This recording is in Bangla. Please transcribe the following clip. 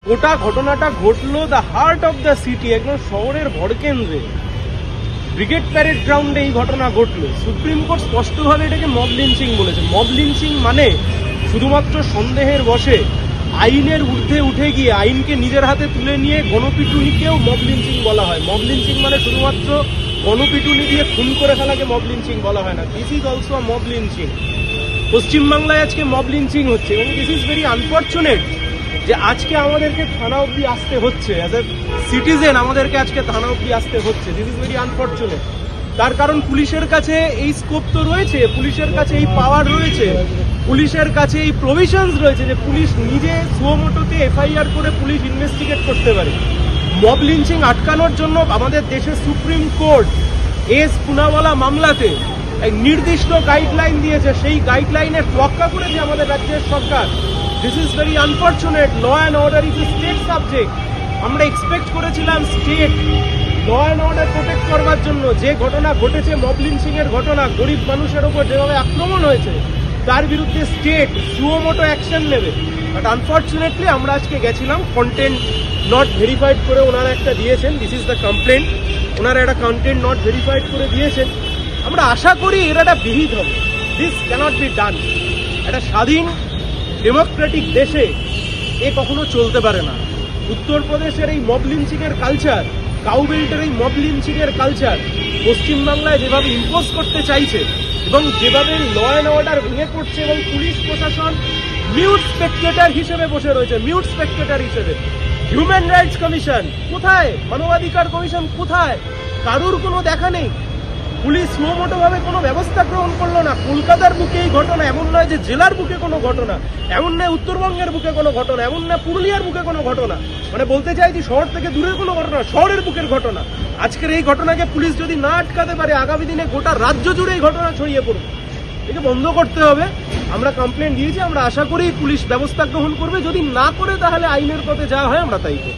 গোটা ঘটনাটা ঘটলো the heart of the city, একদম শহরের ভরকেন্দ্রে ব্রিগেড প্যারেড গ্রাউন্ডে এই ঘটনা ঘটলো। সুপ্রিম কোর্ট স্পষ্টভাবে এটাকে মব লিঞ্চিং বলেছে। মব লিঞ্চিং মানে শুধুমাত্র সন্দেহের বশে আইনের ঊর্ধ্বে উঠে গিয়ে আইনকে নিজের হাতে তুলে নিয়ে গণপিটুনিকেও মব লিঞ্চিং বলা হয়। মব লিঞ্চিং মানে শুধুমাত্র গণপিটুনি দিয়ে খুন করে ফেলাকে মব লিঞ্চিং বলা হয় না। This is also mob lynching. পশ্চিমবাংলায় আজকে মব লিঞ্চিং হচ্ছে এবং দিস ইজ ভেরি আনফর্চুনেট যে আজকে আমাদেরকে থানা অবধি আসতে হচ্ছে। অ্যাজ এ সিটিজেন আমাদেরকে আজকে থানা অবধি আসতে হচ্ছে। This is very unfortunate. তার কারণ পুলিশের কাছে এই স্কোপ তো রয়েছে, পুলিশের কাছে এই পাওয়ার রয়েছে, পুলিশের কাছে এই প্রভিশনস রয়েছে যে পুলিশ নিজে সুমোটোতে এফআইআর করে পুলিশ ইনভেস্টিগেট করতে পারে। মব লিঞ্চিং আটকানোর জন্য আমাদের দেশের সুপ্রিম কোর্ট এস পুনাওয়ালা মামলাতে এক নির্দিষ্ট গাইডলাইন দিয়েছে। সেই গাইডলাইনের তোয়াক্কা করেছে আমাদের রাজ্যের সরকার। This is very unfortunate. Law and order is a state subject. আমরা এক্সপেক্ট করেছিলাম state law and order protect করবার জন্য। যে ঘটনা ঘটেছে মব লিঞ্চিং এর ঘটনা, গরিব মানুষের ওপর যেভাবে আক্রমণ হয়েছে তার বিরুদ্ধে স্টেট সুমোটো অ্যাকশন নেবে। বাট আনফর্চুনেটলি আমরা আজকে গেছিলাম, কন্টেন্ট নট ভেরিফাইড করে ওনারা একটা দিয়েছেন। This is the complaint. ওনারা একটা কন্টেন্ট নট ভেরিফাইড করে দিয়েছেন। আমরা আশা করি এর একটা বিহিত হবে। This cannot be done. একটা স্বাধীন ডেমোক্রেটিক দেশে এ কখনো চলতে পারে না। উত্তরপ্রদেশের এই মব লিঞ্চিং এর কালচার, কাউবেল্টের এই মব লিঞ্চিং এর কালচার পশ্চিমবাংলায় যেভাবে ইম্পোজ করতে চাইছে এবং যেভাবে ল অ্যান্ড অর্ডার ভেঙে পড়ছে এবং পুলিশ প্রশাসন মিউট স্পেকটেটর হিসেবে বসে রয়েছে, মিউট স্পেকটেটর হিসেবে। হিউম্যান রাইটস কমিশন কোথায়? মানবাধিকার কমিশন কোথায়? কারুর কোনো দেখা নেই। পুলিশ সুমোটোভাবে কোনো ব্যবস্থা গ্রহণ করলো না। কলকাতার বুকে এই ঘটনা, এমন নয় যে জেলার বুকে কোনো ঘটনা, এমন নয় উত্তরবঙ্গের বুকে কোনো ঘটনা, এমন নয় পুরুলিয়ার বুকে কোনো ঘটনা। মানে বলতে চাই যে শহর থেকে দূরের কোনো ঘটনা, শহরের বুকের ঘটনা। আজকের এই ঘটনাকে পুলিশ যদি না আটকাতে পারে, আগামী দিনে গোটা রাজ্য জুড়ে এই ঘটনা ছড়িয়ে পড়বে। একে বন্ধ করতে হবে। আমরা কমপ্লেন দিয়েছি, আমরা আশা করি পুলিশ ব্যবস্থা গ্রহণ করবে। যদি না করে তাহলে আইনের পথে যা হয় আমরা তাই করব।